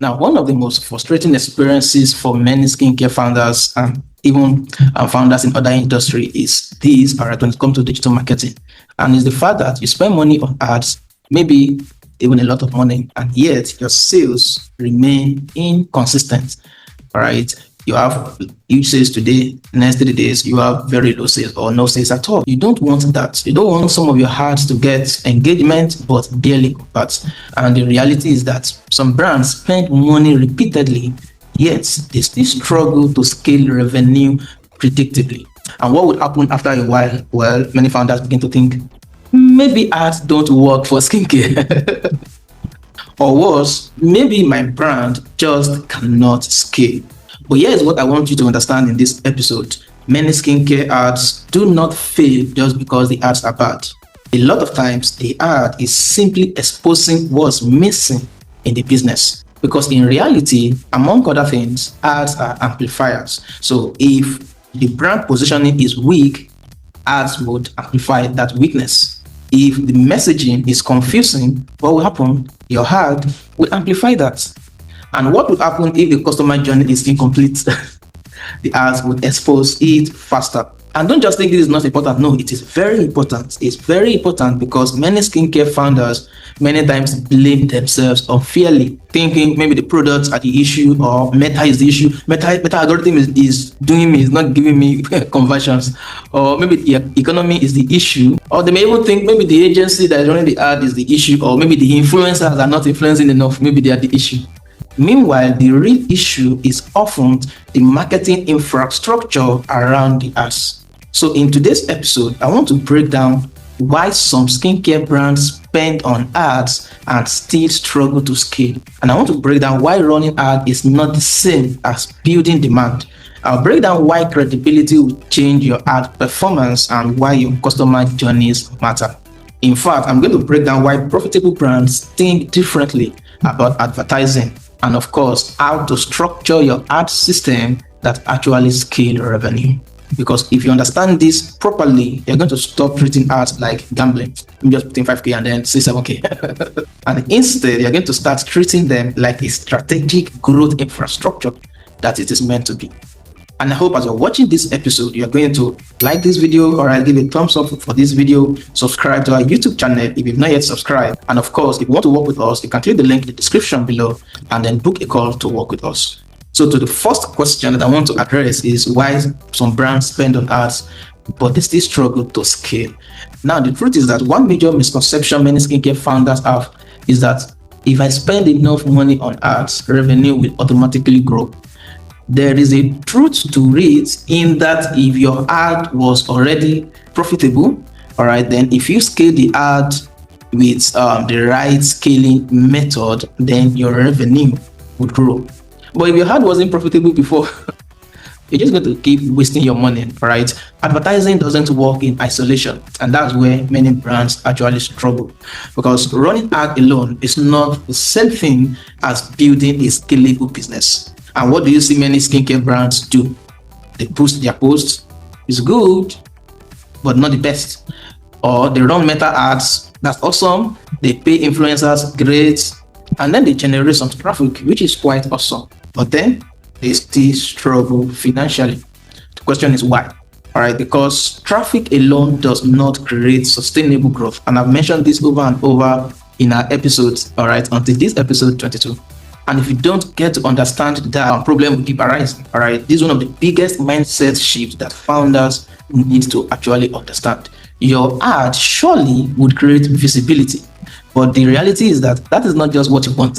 Now, one of the most frustrating experiences for many skincare founders and even founders in other industry is these, all right, when it comes to digital marketing. And it's the fact that you spend money on ads, maybe even a lot of money, and yet your sales remain inconsistent. All right. You have huge sales today, next 3 days, you have very low sales or no sales at all. You don't want that. You don't want some of your ads to get engagement, but barely convert. And the reality is that some brands spend money repeatedly, yet they still struggle to scale revenue predictably. And what would happen after a while? Well, many founders begin to think, maybe ads don't work for skincare. Or worse, maybe my brand just cannot scale. But here's what I want you to understand in this episode. Many skincare ads do not fail just because the ads are bad. A lot of times, the ad is simply exposing what's missing in the business. Because in reality, among other things, ads are amplifiers. So if the brand positioning is weak, ads would amplify that weakness. If the messaging is confusing, what will happen? Your ad will amplify that. And what will happen if the customer journey is incomplete? The ads would expose it faster. And don't just think this is not important. No, it is very important. It's very important because many skincare founders many times blame themselves unfairly, thinking maybe the products are the issue or Meta is the issue. Meta algorithm is doing me, is not giving me conversions, or maybe the economy is the issue, or they may even think maybe the agency that is running the ad is the issue, or maybe the influencers are not influencing enough. Maybe they are the issue. Meanwhile, the real issue is often the marketing infrastructure around the ads. So in today's episode, I want to break down why some skincare brands spend on ads and still struggle to scale. And I want to break down why running ad is not the same as building demand. I'll break down why credibility will change your ad performance and why your customer journeys matter. In fact, I'm going to break down why profitable brands think differently about advertising, and of course, how to structure your ad system that actually scale revenue. Because if you understand this properly, you're going to stop treating ads like gambling. You just put in 5K and then say 7K. And instead, you're going to start treating them like a strategic growth infrastructure that it is meant to be. And I hope as you're watching this episode, you're going to like this video, or I'll give a thumbs up for this video. Subscribe to our YouTube channel if you've not yet subscribed. And of course, if you want to work with us, you can click the link in the description below and then book a call to work with us. So to the first question that I want to address is why some brands spend on ads, but they still struggle to scale. Now, the truth is that one major misconception many skincare founders have is that if I spend enough money on ads, revenue will automatically grow. There is a truth to it in that if your ad was already profitable, all right, then if you scale the ad with the right scaling method, then your revenue would grow. But if your ad wasn't profitable before, you're just going to keep wasting your money, right? Advertising doesn't work in isolation, and that's where many brands actually struggle, because running ad alone is not the same thing as building a scalable business. And what do you see many skincare brands do? They boost their posts. It's good, but not the best. Or they run meta ads. That's awesome. They pay influencers, great. And then they generate some traffic, which is quite awesome. But then they still struggle financially. The question is why? All right, because traffic alone does not create sustainable growth. And I've mentioned this over and over in our episodes, all right, until this episode 22. And if you don't get to understand that, problem will keep arising. All right, this is one of the biggest mindset shifts that founders need to actually understand. Your ad surely would create visibility, but the reality is that that is not just what you want.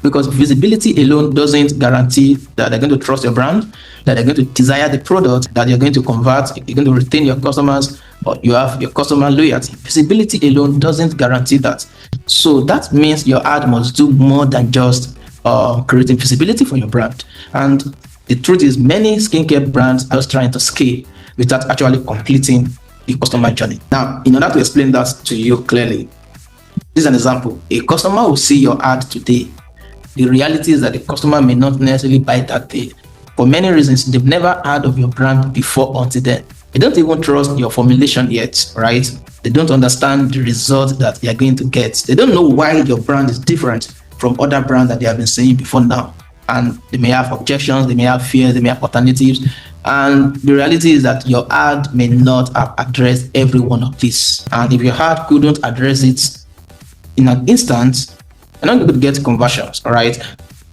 Because visibility alone doesn't guarantee that they're going to trust your brand, that they're going to desire the product, that you're going to convert, you're going to retain your customers, or you have your customer loyalty. Visibility alone doesn't guarantee that. So that means your ad must do more than just creating visibility for your brand. And the truth is, many skincare brands are just trying to scale without actually completing the customer journey. Now, in order to explain that to you clearly, this is an example. A customer will see your ad today. The reality is that the customer may not necessarily buy that day. For many reasons, they've never heard of your brand before until then. They don't even trust your formulation yet, right? They don't understand the result that you're going to get. They don't know why your brand is different from other brands that they have been seeing before now. And they may have objections, they may have fears, they may have alternatives. And the reality is that your ad may not have addressed every one of these. And if your ad couldn't address it in an instant, you're not going to get conversions, all right?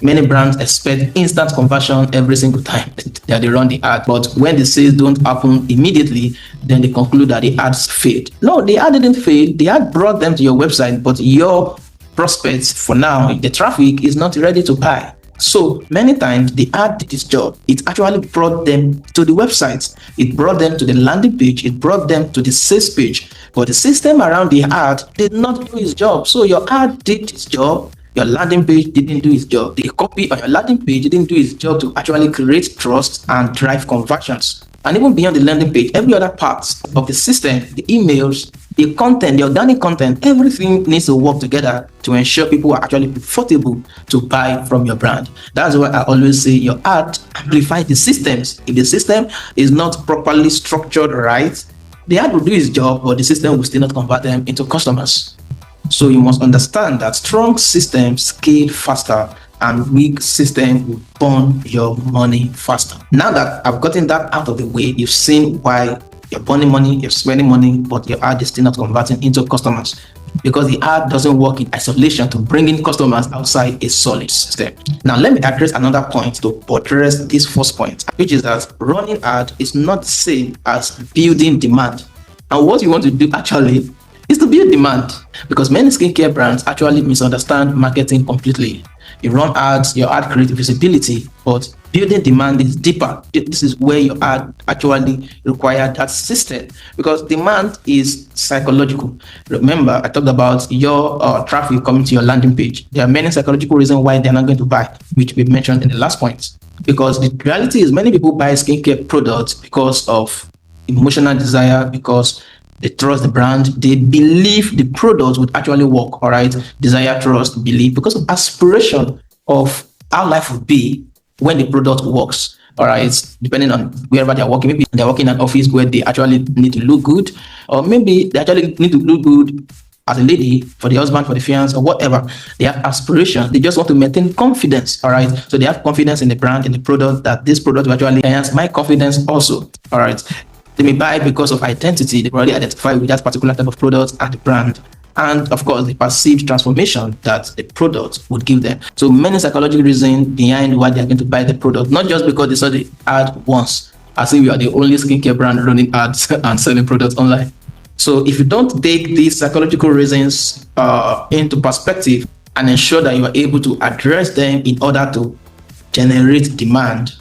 Many brands expect instant conversion every single time that they run the ad. But when the sales don't happen immediately, then they conclude that the ads failed. No, the ad didn't fail. The ad brought them to your website, but your prospects for now, the traffic is not ready to buy. So many times the ad did its job. It actually brought them to the website. It brought them to the landing page. It brought them to the sales page. But the system around the ad did not do its job. So your ad did its job. Your landing page didn't do its job. The copy on your landing page didn't do its job to actually create trust and drive conversions. And even beyond the landing page, every other part of the system, the emails, the content, the organic content, everything needs to work together to ensure people are actually comfortable to buy from your brand. That's why I always say your ad amplifies the systems. If the system is not properly structured right, the ad will do its job, but the system will still not convert them into customers. So you must understand that strong systems scale faster and weak system will burn your money faster. Now that I've gotten that out of the way, you've seen why you're burning money, you're spending money, but your ad is still not converting into customers, because the ad doesn't work in isolation to bring in customers outside a solid system. Now let me address another point to buttress this first point, which is that running ad is not the same as building demand. And what you want to do actually is to build demand, because many skincare brands actually misunderstand marketing completely. You run ads, your ad creates visibility, but building demand is deeper. This is where your ad actually requires that system, because demand is psychological. Remember, I talked about your traffic coming to your landing page. There are many psychological reasons why they're not going to buy, which we mentioned in the last point. Because the reality is many people buy skincare products because of emotional desire, because they trust the brand, they believe the product would actually work, all right? Desire, trust, belief, because of aspiration of how life would be when the product works, all right? Depending on wherever they're working, maybe they're working in an office where they actually need to look good, or maybe they actually need to look good as a lady, for the husband, for the fiance, or whatever. They have aspirations. They just want to maintain confidence, all right? So they have confidence in the brand, in the product, that this product will actually enhance my confidence also, all right? They may buy because of identity. They already identify with that particular type of product and the brand. And of course, the perceived transformation that the product would give them. So many psychological reasons behind why they are going to buy the product, not just because they saw the ad once, as if we are the only skincare brand running ads and selling products online. So if you don't take these psychological reasons into perspective and ensure that you are able to address them in order to generate demand,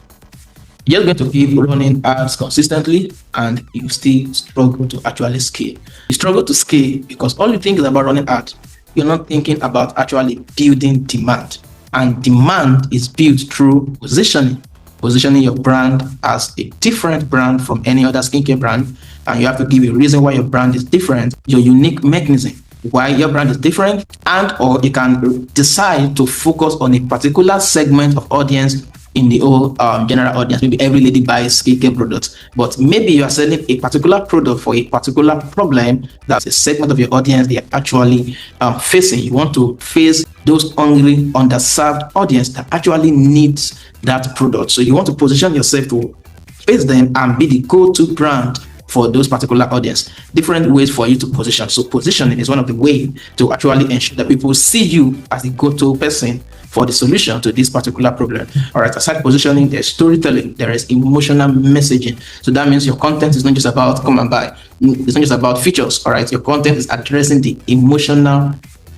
you're going to keep running ads consistently and you still struggle to actually scale. You struggle to scale because all you think is about running ads. You're not thinking about actually building demand. And demand is built through positioning your brand as a different brand from any other skincare brand. And you have to give a reason why your brand is different, your unique mechanism, why your brand is different, and or you can decide to focus on a particular segment of audience in the whole general audience. Maybe every lady buys skincare products, but maybe you are selling a particular product for a particular problem that's a segment of your audience they are actually facing. You want to face those hungry, underserved audience that actually needs that product. So you want to position yourself to face them and be the go-to brand for those particular audience. Different ways for you to position. So positioning is one of the ways to actually ensure that people see you as the go-to person for the solution to this particular problem. All right, aside positioning, there's storytelling, there is emotional messaging. So that means your content is not just about come and buy. It's not just about features. All right, your content is addressing the emotional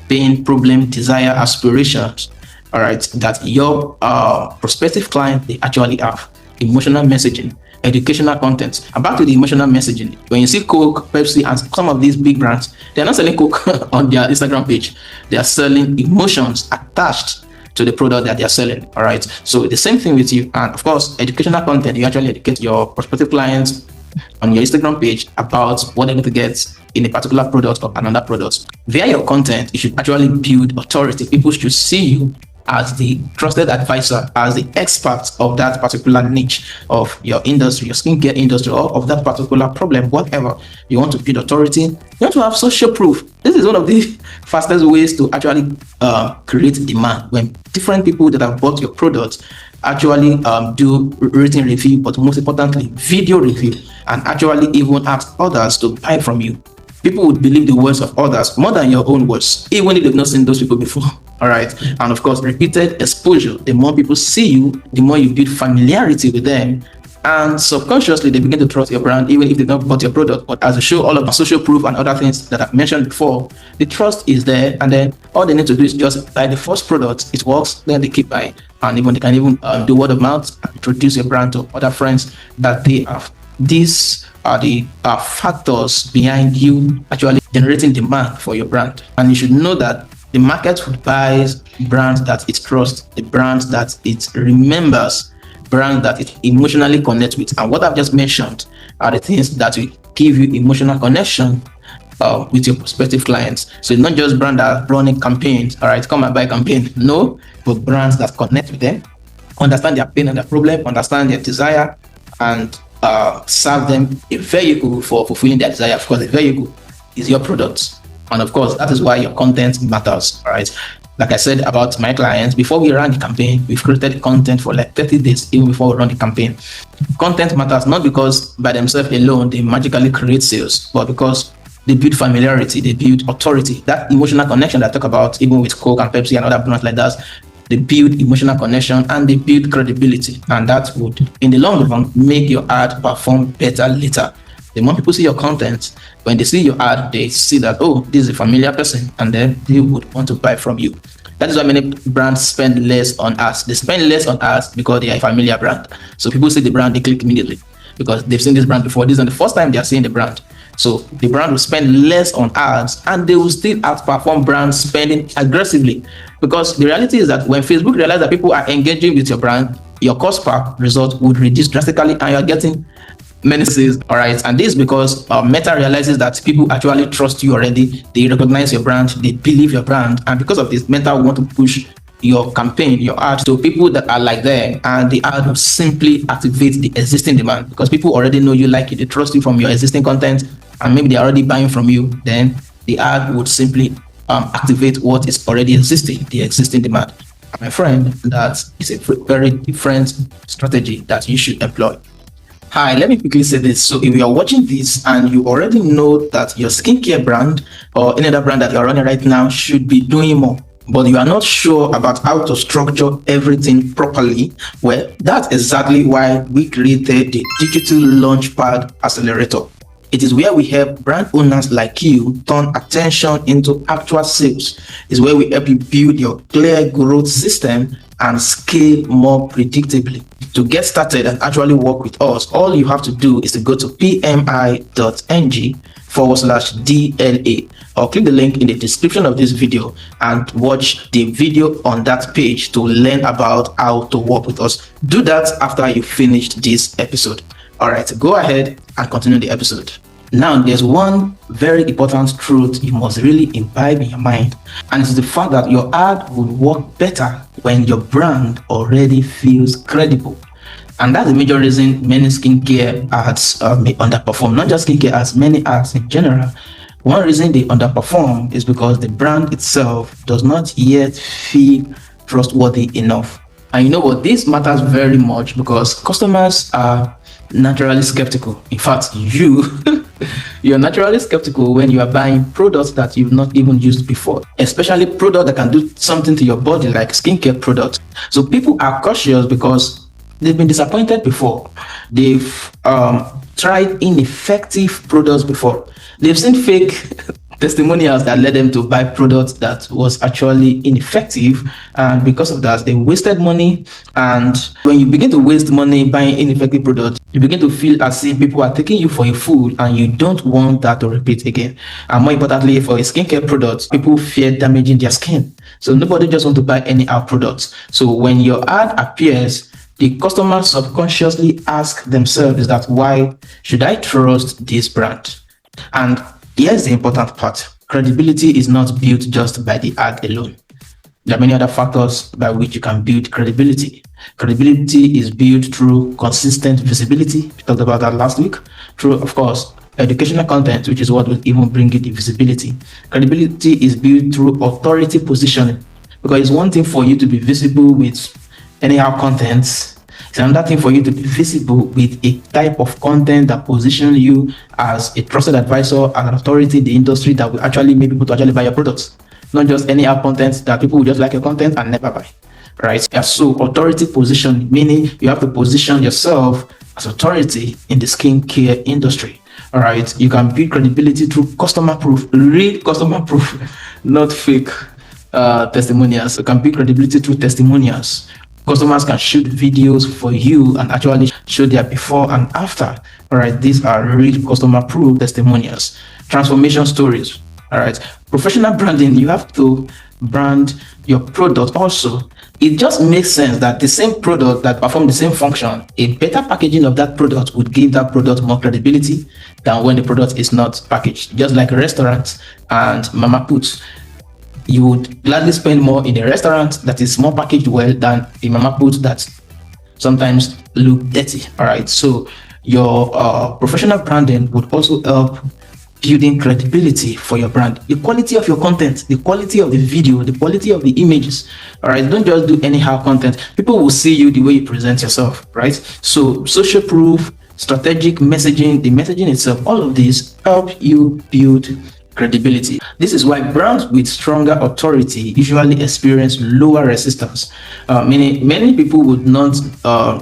pain, problem, desire, aspirations, all right, that your prospective client, they actually have. Emotional messaging, educational content. And back to the emotional messaging. When you see Coke, Pepsi, and some of these big brands, they're not selling Coke on their Instagram page. They are selling emotions attached to the product that they are selling. All right. So the same thing with you. And of course, educational content, you actually educate your prospective clients on your Instagram page about what they're going to get in a particular product or another product. Via your content, you should actually build authority. People should see you as the trusted advisor, as the expert of that particular niche of your industry, your skincare industry, or of that particular problem, whatever. You want to build authority. You want to have social proof. This is one of the fastest ways to actually create demand, when different people that have bought your product actually do written review, but most importantly, video review, and actually even ask others to buy from you. People would believe the words of others more than your own words, even if they've not seen those people before. All right. And of course, repeated exposure. The more people see you, the more you build familiarity with them. And subconsciously, they begin to trust your brand, even if they've not bought your product. But as I show all of the social proof and other things that I've mentioned before, the trust is there. And then all they need to do is just buy the first product. It works, then they keep buying. And even they can even do word of mouth and introduce your brand to other friends that they have. These are the factors behind you actually generating demand for your brand. And you should know that the market would buy brands that it trusts, the brands that it remembers, brands that it emotionally connects with. And what I've just mentioned are the things that will give you emotional connection with your prospective clients. So it's not just brands that are running campaigns, all right, come and buy campaign. No, but brands that connect with them, understand their pain and their problem, understand their desire, and serve them a vehicle for fulfilling their desire. Of course, the vehicle is your products. And of course, that is why your content matters, all right? Like I said about my clients, before we ran the campaign, we've created content for like 30 days, even before we run the campaign. Content matters not because by themselves alone, they magically create sales, but because they build familiarity, they build authority. That emotional connection that I talk about, even with Coke and Pepsi and other brands like that, they build emotional connection and they build credibility. And that would, in the long run, make your ad perform better later. The more people see your content, when they see your ad, they see that, oh, this is a familiar person, and then they would want to buy from you. That is why many brands spend less on ads. They spend less on ads because they are a familiar brand. So people see the brand, they click immediately because they've seen this brand before. This is the first time they are seeing the brand. So the brand will spend less on ads and they will still outperform brands spending aggressively. Because the reality is that when Facebook realizes that people are engaging with your brand, your cost per result would reduce drastically and you're getting many sales. All right. And this is because Meta realizes that people actually trust you already. They recognize your brand, they believe your brand. And because of this, Meta will want to push your campaign, your ad to people that are like them, and the ad will simply activate the existing demand because people already know you, like you, they trust you from your existing content, and maybe they're already buying from you. Then the ad would simply activate what is already existing, the existing demand. And my friend, that is a very different strategy that you should employ. Hi, let me quickly say this. So if you are watching this and you already know that your skincare brand or any other brand that you're running right now should be doing more, but you are not sure about how to structure everything properly, well, that's exactly why we created the Digital Launchpad Accelerator. It is where we help brand owners like you turn attention into actual sales. It's where we help you build your clear growth system and scale more predictably. To get started and actually work with us, all you have to do is to go to pmi.ng/DLA or click the link in the description of this video and watch the video on that page to learn about how to work with us. Do that after you finished this episode. All right, go ahead and continue the episode. Now, there's one very important truth you must really imbibe in your mind, and it's the fact that your ad will work better when your brand already feels credible. And that's the major reason many skincare ads may underperform. Not just skincare ads, many ads in general. One reason they underperform is because the brand itself does not yet feel trustworthy enough. And you know what? This matters very much because customers are naturally skeptical. In fact, you're naturally skeptical when you are buying products that you've not even used before, especially products that can do something to your body, like skincare products. So people are cautious because they've been disappointed before. They've tried ineffective products before. They've seen fake testimonials that led them to buy products that was actually ineffective, and because of that they wasted money. And when you begin to waste money buying ineffective products, you begin to feel as if people are taking you for a fool, and you don't want that to repeat again. And more importantly, for a skincare products, people fear damaging their skin, so nobody just want to buy any ad products. So when your ad appears, the customers subconsciously ask themselves, is that why should I trust this brand? And here's the important part. Credibility is not built just by the ad alone. There are many other factors by which you can build credibility. Credibility is built through consistent visibility. We talked about that last week. Through, of course, educational content, which is what will even bring you the visibility. Credibility is built through authority positioning, because it's one thing for you to be visible with anyhow content. It's another thing for you to be visible with a type of content that positions you as a trusted advisor, as an authority in the industry that will actually make people to actually buy your products. Not just anyhow content that people will just like your content and never buy. Right? Yeah, so authority position, meaning you have to position yourself as authority in the skincare industry. All right. You can build credibility through customer proof, real customer proof, not fake testimonials. You can build credibility through testimonials. Customers can shoot videos for you and actually show their before and after. All right. These are real customer proof testimonials. Transformation stories. All right. Professional branding, you have to brand your product also. It just makes sense that the same product that perform the same function, a better packaging of that product would give that product more credibility than when the product is not packaged. Just like restaurants and mama puts, you would gladly spend more in a restaurant that is more packaged well than a mama put that sometimes look dirty. All right. So your professional branding would also help building credibility for your brand. The quality of your content, the quality of the video, the quality of the images. All right. Don't just do anyhow content. People will see you the way you present yourself. Right. So social proof, strategic messaging, the messaging itself, all of these help you build credibility. This is why brands with stronger authority usually experience lower resistance. Meaning many people would not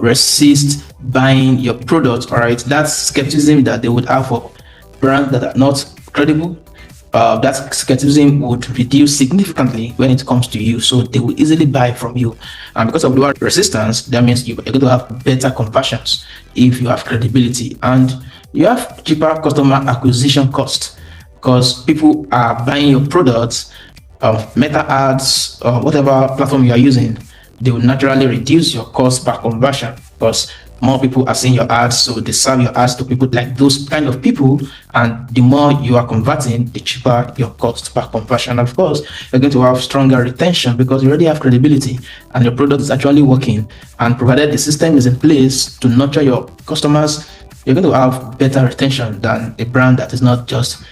resist buying your product. All right. That's skepticism that they would have for brands that are not credible. That skepticism would reduce significantly when it comes to you, so they will easily buy from you. And because of lower resistance, that means you're going to have better conversions if you have credibility, and you have cheaper customer acquisition cost because people are buying your products, meta ads, or whatever platform you are using. They will naturally reduce your cost per conversion because more people are seeing your ads, so they serve your ads to people like those kind of people, and the more you are converting, the cheaper your cost per conversion. Of course, you're going to have stronger retention because you already have credibility and your product is actually working, and provided the system is in place to nurture your customers, you're going to have better retention than a brand that is not just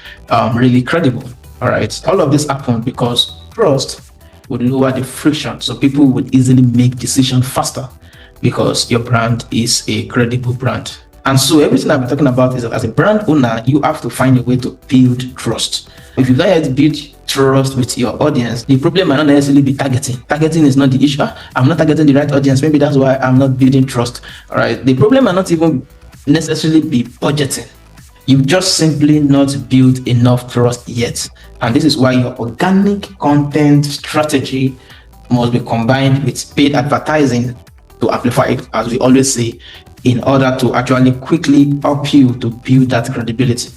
really credible. All right, all of this happened because trust would lower the friction, so people would easily make decisions faster because your brand is a credible brand. And so everything I've been talking about is that as a brand owner, you have to find a way to build trust. If you don't yet build trust with your audience, the problem might not necessarily be targeting. Targeting is not the issue. I'm not targeting the right audience. Maybe that's why I'm not building trust. All right. The problem might not even necessarily be budgeting. You've just simply not built enough trust yet. And this is why your organic content strategy must be combined with paid advertising to amplify it, as we always say, in order to actually quickly help you to build that credibility.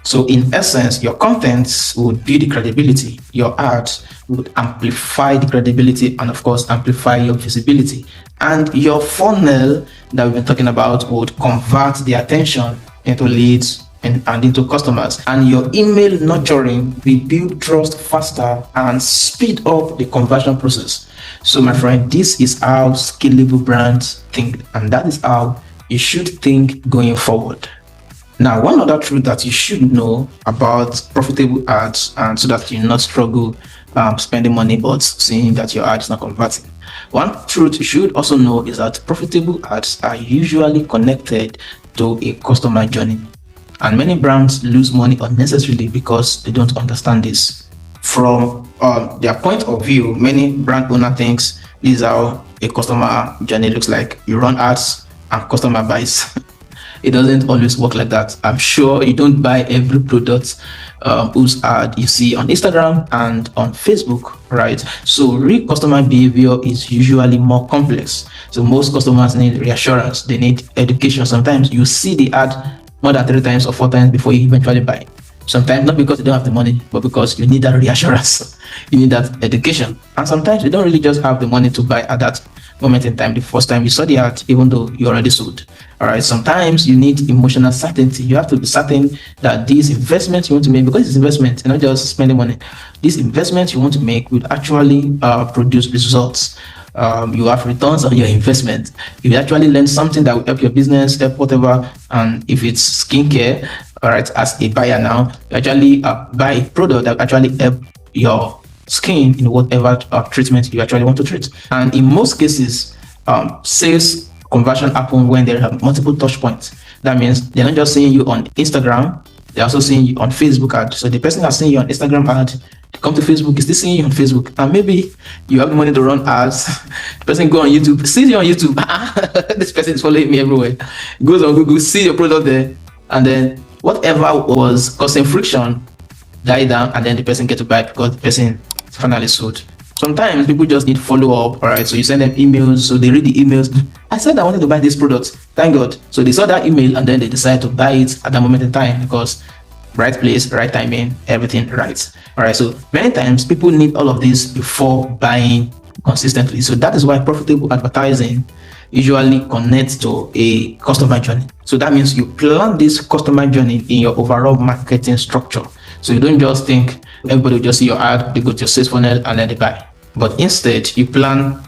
So in essence, your contents would build the credibility, your ads would amplify the credibility, and of course amplify your visibility. And your funnel that we've been talking about would convert the attention into leads and into customers. And your email nurturing will build trust faster and speed up the conversion process. So my friend, this is how scalable brands think, and that is how you should think going forward. Now, one other truth that you should know about profitable ads, and so that you not struggle spending money but seeing that your ad is not converting. One truth you should also know is that profitable ads are usually connected to a customer journey. And many brands lose money unnecessarily because they don't understand this. From their point of view, many brand owner thinks this is how a customer journey looks like. You run ads and customer buys. It doesn't always work like that. I'm sure you don't buy every product whose ad you see on Instagram and on Facebook, right? So real customer behavior is usually more complex. So most customers need reassurance. They need education. Sometimes you see the ad more than 3 times or 4 times before you eventually buy. Sometimes not because you don't have the money, but because you need that reassurance. You need that education. And sometimes you don't really just have the money to buy at that moment in time, the first time you saw the ad, even though you already sold. All right. Sometimes you need emotional certainty. You have to be certain that these investments you want to make, because it's investment, not just spending money. These investments you want to make will actually produce results. You have returns on your investment. If you actually learn something that will help your business, help whatever, and if it's skincare, All right, as a buyer now, you actually buy a product that actually help your skin in whatever treatment you actually want to treat. And in most cases, sales conversion happen when there are multiple touch points. That means they're not just seeing you on Instagram, they're also seeing you on Facebook ad. So the person that's seeing you on Instagram ad, they come to Facebook, is still seeing you on Facebook. And maybe you have money to run ads. The person go on YouTube, sees you on YouTube. This person is following me everywhere. Goes on Google, see your product there, and then whatever was causing friction die down, and then the person get to buy because the person finally sold. Sometimes people just need follow up, all right? So you send them emails, so they read the emails. I said I wanted to buy this product, thank God. So they saw that email and then they decide to buy it at that moment in time because right place, right timing, everything right. All right, so many times people need all of this before buying consistently. So that is why profitable advertising usually connects to a customer journey. So that means you plan this customer journey in your overall marketing structure. So you don't just think everybody will just see your ad, they go to your sales funnel and then they buy. But instead, you plan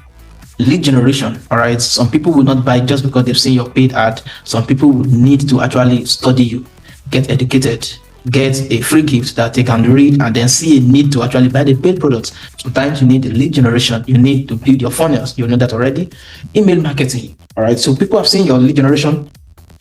lead generation. All right. Some people will not buy just because they've seen your paid ad. Some people will need to actually study you, get educated, get a free gift that they can read and then see a need to actually buy the paid products. Sometimes you need the lead generation. You need to build your funnels. You know that already. Email marketing. All right. So people have seen your lead generation,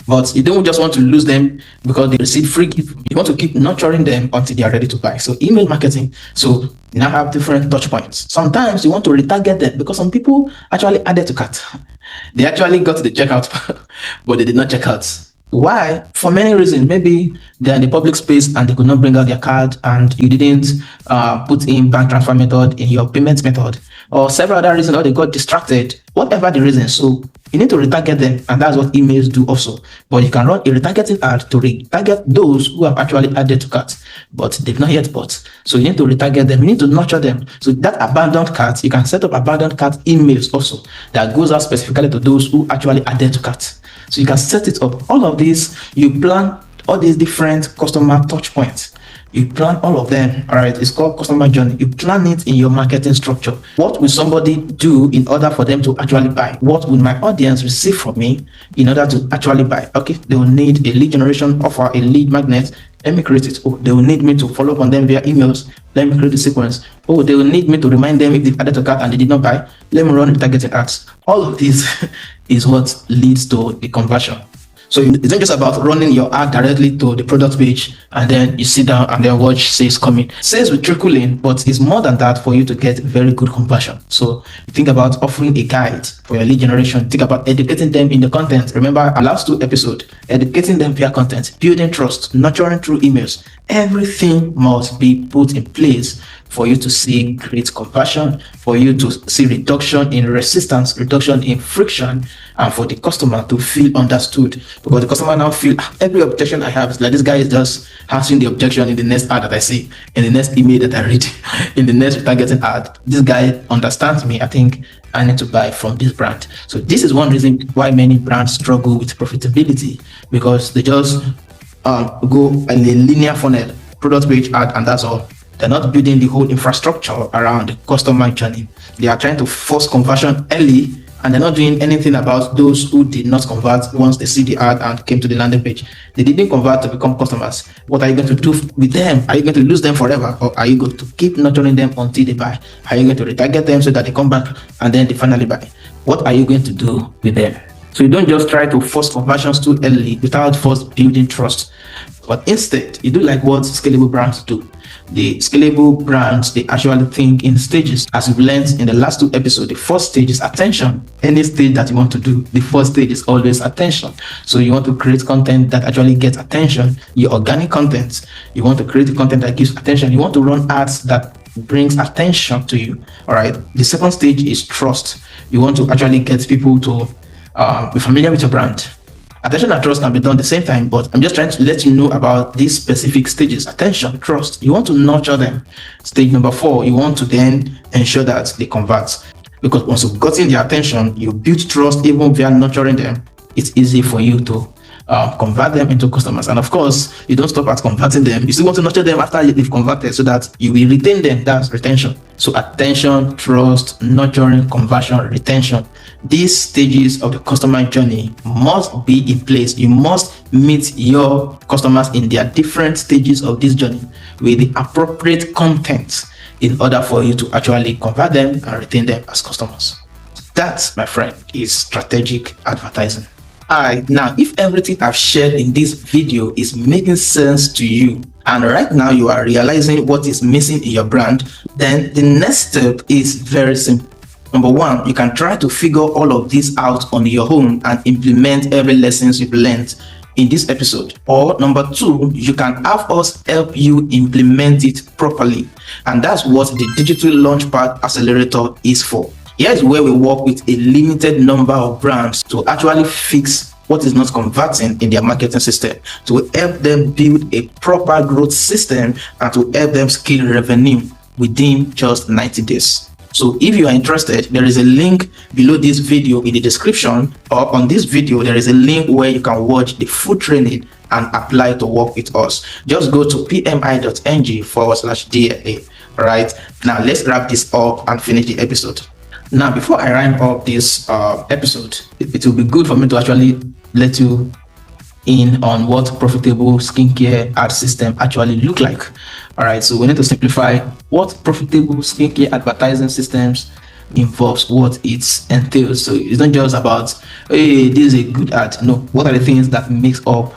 but you don't just want to lose them because they receive free gift. You want to keep nurturing them until they are ready to buy. So email marketing. So you now have different touch points. Sometimes you want to retarget them because some people actually added to cart. They actually got to the checkout, but they did not check out. Why? For many reasons. Maybe they're in the public space and they could not bring out their card and you didn't put in bank transfer method in your payment method, or several other reasons, or they got distracted, whatever the reason. So you need to retarget them, and that's what emails do also. But you can run a retargeting ad to retarget those who have actually added to cart, but they've not yet bought. So you need to retarget them, you need to nurture them. So that abandoned cart, you can set up abandoned cart emails also that goes out specifically to those who actually added to cart. So you can set it up. All of these, you plan all these different customer touch points. You plan all of them. All right, it's called customer journey. You plan it in your marketing structure. What will somebody do in order for them to actually buy? What will my audience receive from me in order to actually buy? Okay, they will need a lead generation offer, a lead magnet. Let me create it. Oh, they will need me to follow up on them via emails. Let me create the sequence. Oh, they will need me to remind them if they've added to cart and they did not buy. Let me run retargeting ads. All of this is what leads to the conversion. So it's not just about running your ad directly to the product page and then you sit down and then watch sales coming. Sales will trickle in, but it's more than that for you to get very good conversion. So think about offering a guide for your lead generation. Think about educating them in the content. Remember our last 2 episodes, educating them via content, building trust, nurturing through emails. Everything must be put in place for you to see great conversion, for you to see reduction in resistance, reduction in friction, and for the customer to feel understood. Because the customer now feel every objection I have is like this guy is just answering the objection in the next ad that I see, in the next email that I read, in the next targeting ad. This guy understands me. I think I need to buy from this brand. So this is one reason why many brands struggle with profitability, because they just go in a linear funnel, product page ad, and that's all. They're not building the whole infrastructure around the customer journey. They are trying to force conversion early, and they're not doing anything about those who did not convert once they see the ad and came to the landing page. They didn't convert to become customers. What are you going to do with them? Are you going to lose them forever, or are you going to keep nurturing them until they buy? Are you going to retarget them so that they come back and then they finally buy? What are you going to do with them? So you don't just try to force conversions too early without first building trust, but instead you do like what scalable brands do. The scalable brands, they actually think in stages. As we've learned in the last 2 episodes, the first stage is attention. Any stage that you want to do, the first stage is always attention. So you want to create content that actually gets attention, your organic content. You want to create the content that gives attention. You want to run ads that brings attention to you. All right. The second stage is trust. You want to actually get people to be familiar with your brand. Attention and trust can be done at the same time, but I'm just trying to let you know about these specific stages. Attention, trust. You want to nurture them. Stage number 4, you want to then ensure that they convert. Because once you've gotten their attention, you build trust even via nurturing them. It's easy for you to convert them into customers. And of course, you don't stop at converting them. You still want to nurture them after they've converted so that you will retain them. That's retention. So attention, trust, nurturing, conversion, retention. these stages of the customer journey must be in place. You must meet your customers in their different stages of this journey with the appropriate content in order for you to actually convert them and retain them as customers. That, my friend, is strategic advertising. Alright, now if everything I've shared in this video is making sense to you, and right now you are realizing what is missing in your brand, then the next step is very simple. Number one, you can try to figure all of this out on your own and implement every lessons you've learned in this episode. Or number two, you can have us help you implement it properly. And that's what the Digital Launchpad Accelerator is for. Here's where we work with a limited number of brands to actually fix what is not converting in their marketing system, to help them build a proper growth system and to help them scale revenue within just 90 days. So if you are interested, there is a link below this video in the description, or on this video there is a link where you can watch the full training and apply to work with us. Just go to pmi.ng/DLA. Right, now let's wrap this up and finish the episode. Now, before I round up this episode, it will be good for me to actually let you in on what profitable skincare ad system actually look like. All right, so we need to simplify what profitable skincare advertising systems involves, what it entails. So it's not just about, hey, this is a good ad. No, what are the things that makes up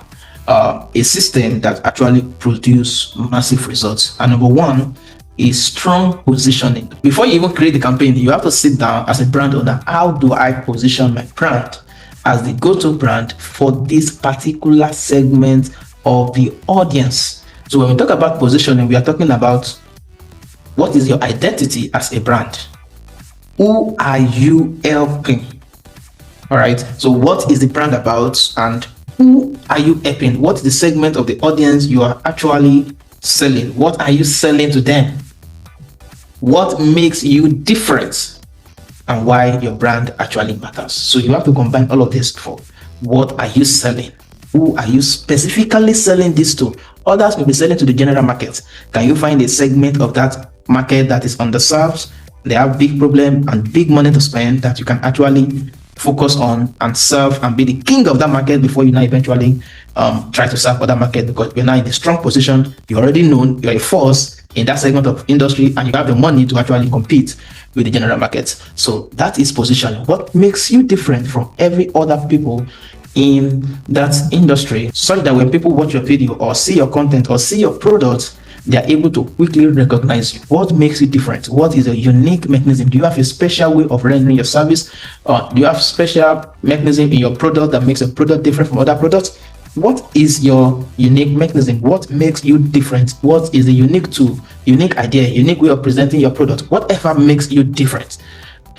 a system that actually produce massive results? And number one is strong positioning. Before you even create the campaign, you have to sit down as a brand owner. How do I position my brand as the go-to brand for this particular segment of the audience? So when we talk about positioning, we are talking about what is your identity as a brand? Who are you helping? All right. So what is the brand about and who are you helping? What is the segment of the audience you are actually selling? What are you selling to them? What makes you different and why your brand actually matters? So you have to combine all of this for what are you selling? Who are you specifically selling this to? Others will be selling to the general market. Can you find a segment of that market that is underserved? They have big problem and big money to spend that you can actually focus on and serve and be the king of that market before you now eventually try to serve other market, because you're now in a strong position. You're already known, you're a force in that segment of industry, and you have the money to actually compete with the general market. So that is positioning. What makes you different from every other people in that industry, such that when people watch your video or see your content or see your product, they are able to quickly recognize you. What makes you different? What is a unique mechanism? Do you have a special way of rendering your service? Or do you have special mechanism in your product that makes a product different from other products? What is your unique mechanism? What makes you different? What is the unique tool, unique idea, unique way of presenting your product? Whatever makes you different.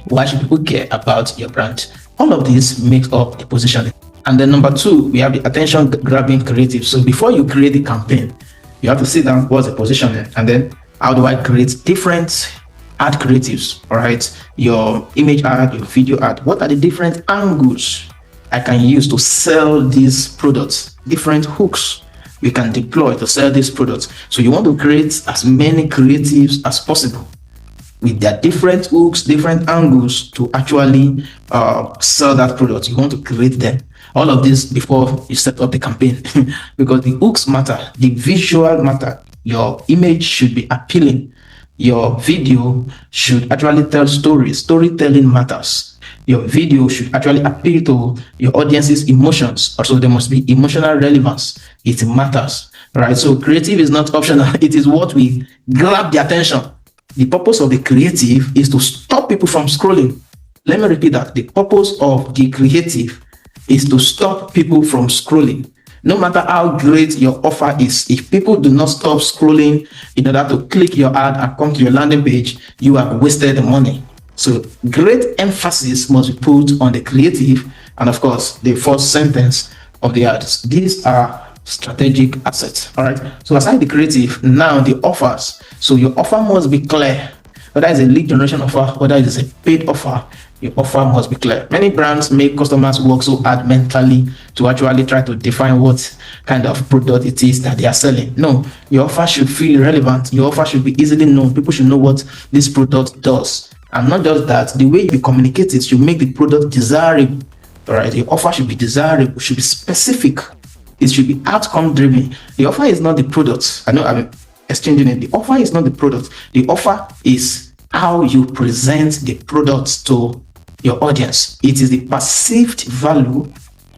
Why should people care about your brand? All of this makes up the positioning. And then number two, we have the attention grabbing creative. So before you create the campaign, you have to sit down, what's the positioning, and then how do I create different ad creatives? All right, your image ad, your video ad, what are the different angles I can use to sell these products? Different hooks we can deploy to sell these products. So you want to create as many creatives as possible with their different hooks, different angles to actually sell that product. You want to create them. All of this before you set up the campaign because the hooks matter, the visual matter. Your image should be appealing. Your video should actually tell stories. Storytelling matters. Your video should actually appeal to your audience's emotions. Also, there must be emotional relevance. It matters, right? So creative is not optional. It is what we grab the attention. The purpose of the creative is to stop people from scrolling. Let me repeat that. The purpose of the creative is to stop people from scrolling. No matter how great your offer is, if people do not stop scrolling in order to click your ad and come to your landing page, you have wasted the money. So great emphasis must be put on the creative and of course the first sentence of the ads. These are strategic assets. All right. So aside the creative, now the offers. So your offer must be clear. Whether it's a lead generation offer, whether it's a paid offer, your offer must be clear. Many brands make customers work so hard mentally to actually try to define what kind of product it is that they are selling. No, your offer should feel relevant. Your offer should be easily known. People should know what this product does And not just that, the way you communicate it should make the product desirable. All right, the offer should be desirable, should be specific. It should be outcome driven. The offer is not the product. I know I'm exchanging it. The offer is not the product. The offer is how you present the product to your audience. It is the perceived value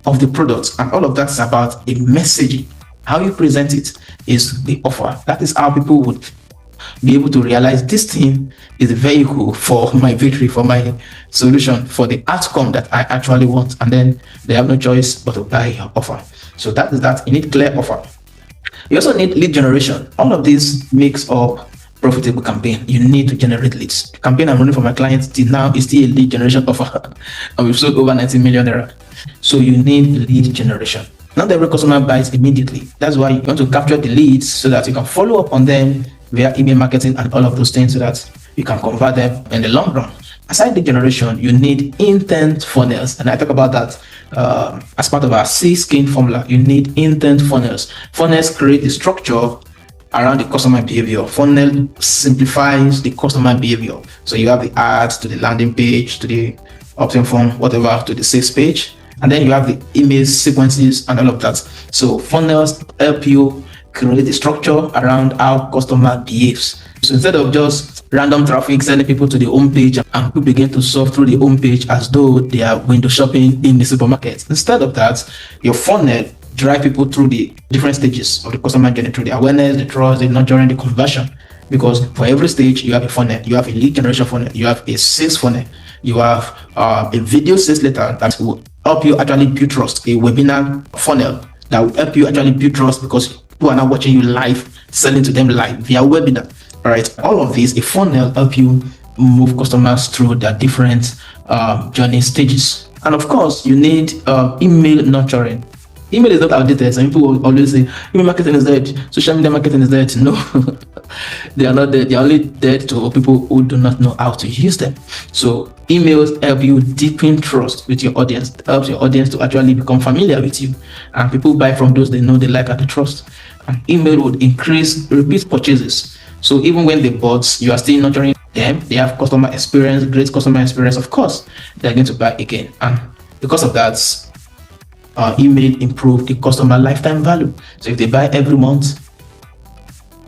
of the product, and all of that is about a messaging. How you present it is the offer. That is how people would be able to realize this thing is a vehicle for my victory, for my solution, for the outcome that I actually want, and then they have no choice but to buy your offer. So that is that. You need clear offer. You also need lead generation. All of this makes up profitable campaign. You need to generate leads. The campaign I'm running for my clients till now is still a lead generation offer, and we've sold over 90 million naira. So you need lead generation. Not every customer buys immediately. That's why you want to capture the leads so that you can follow up on them via email marketing and all of those things, so that you can convert them in the long run. Aside lead generation, you need intent funnels, and I talk about that as part of our C-skin formula. You need intent funnels. Funnels create the structure around the customer behavior. Funnel simplifies the customer behavior. So you have the ads to the landing page, to the opt-in form, whatever, to the sales page, and then you have the email sequences and all of that. So funnels help you create the structure around how customer behaves. So instead of just random traffic sending people to the home page and people begin to surf through the home page as though they are window shopping in the supermarket, instead of that, your funnel drive people through the different stages of the customer journey, through the awareness, the trust, the nurturing, the conversion. Because for every stage, you have a funnel. You have a lead generation funnel. You have a sales funnel. You have a video sales letter that will help you actually build trust. A webinar funnel that will help you actually build trust because people are now watching you live, selling to them live via webinar. All right. All of these, a funnel help you move customers through their different journey stages. And of course, you need email nurturing. Email is not outdated. Some people will always say email marketing is dead, social media marketing is dead. No, they are not dead. They are only dead to people who do not know how to use them. So emails help you deepen trust with your audience. It helps your audience to actually become familiar with you, and people buy from those they know, they like, and they trust. And email would increase repeat purchases. So even when they bought, you are still nurturing them. They have customer experience, great customer experience. Of course, they are going to buy again, and because of that, email improve the customer lifetime value. So if they buy every month,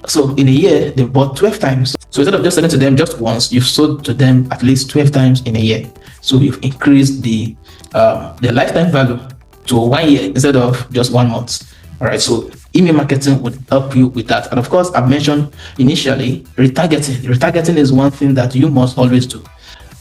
so in a year they bought 12 times. So instead of just selling to them just once, you've sold to them at least 12 times in a year. So you've increased the lifetime value to 1 year instead of just 1 month. All right, so email marketing would help you with that. And of course, I've mentioned initially retargeting. Retargeting is one thing that you must always do.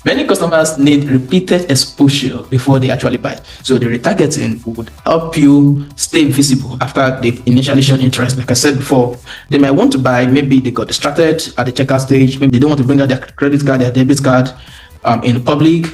Many customers need repeated exposure before they actually buy. So the retargeting would help you stay visible after they've initially shown interest. Like I said before, they might want to buy, maybe they got distracted at the checkout stage, maybe they don't want to bring out their credit card, their debit card in public,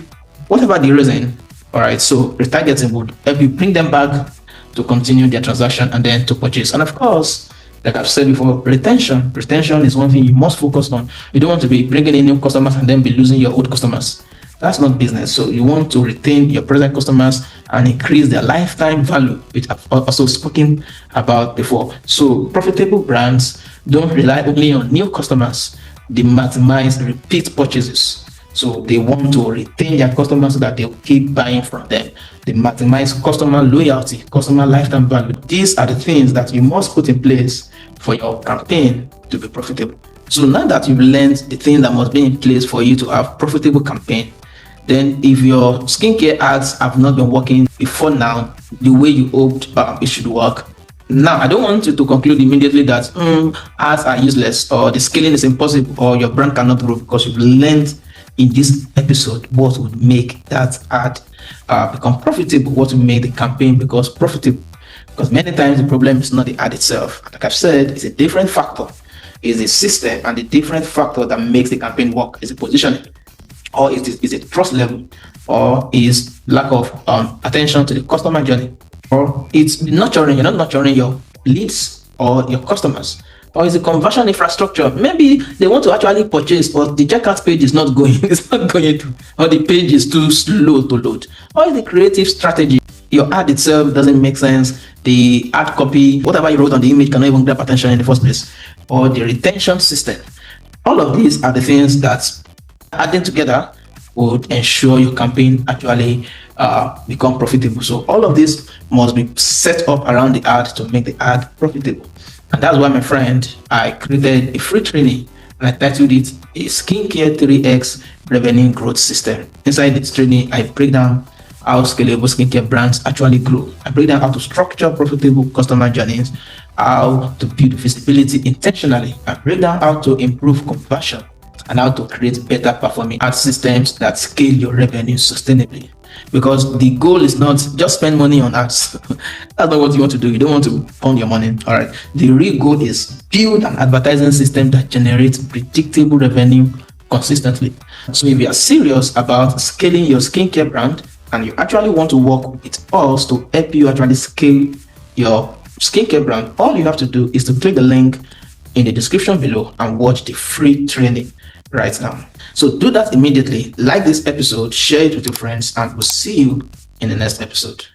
whatever the reason. All right, so retargeting would help you bring them back to continue their transaction and then to purchase. And of course, like I've said before, retention. Retention is one thing you must focus on. You don't want to be bringing in new customers and then be losing your old customers. That's not business. So you want to retain your present customers and increase their lifetime value, which I've also spoken about before. So profitable brands don't rely only on new customers. They maximize repeat purchases. So they want to retain their customers so that they'll keep buying from them. They maximize customer loyalty, customer lifetime value. These are the things that you must put in place for your campaign to be profitable. So now that you've learned the things that must be in place for you to have profitable campaign, then if your skincare ads have not been working before now the way you hoped it should work, now I don't want you to conclude immediately that ads are useless or the scaling is impossible or your brand cannot grow, because you've learned in this episode what would make that ad become profitable, what will make the campaign because profitable. Because many times the problem is not the ad itself. Like I've said, it's a different factor. It's a system, and the different factor that makes the campaign work is the positioning, or is it trust level, or is lack of attention to the customer journey, or it's nurturing. You're not nurturing your leads or your customers, or is the conversion infrastructure. Maybe they want to actually purchase, but the checkout page is not going. It's not going to, or the page is too slow to load, or is the creative strategy. Your ad itself doesn't make sense. The ad copy, whatever you wrote on the image, cannot even grab attention in the first place, or the retention system. All of these are the things that Adding together would ensure your campaign actually become profitable. So all of this must be set up around the ad to make the ad profitable. And that's why, my friend, I created a free training and I titled it a skincare 3x revenue growth system. Inside this training, I break down how scalable skincare brands actually grow. I break down how to structure profitable customer journeys, how to build visibility intentionally, I break down how to improve conversion, and how to create better performing ad systems that scale your revenue sustainably. Because the goal is not just spend money on ads. That's not what you want to do. You don't want to pound your money. All right. The real goal is build an advertising system that generates predictable revenue consistently. So if you are serious about scaling your skincare brand and you actually want to work with us to help you actually scale your skincare brand, all you have to do is to click the link in the description below and watch the free training right now. So do that immediately. Like this episode, share it with your friends, and we'll see you in the next episode.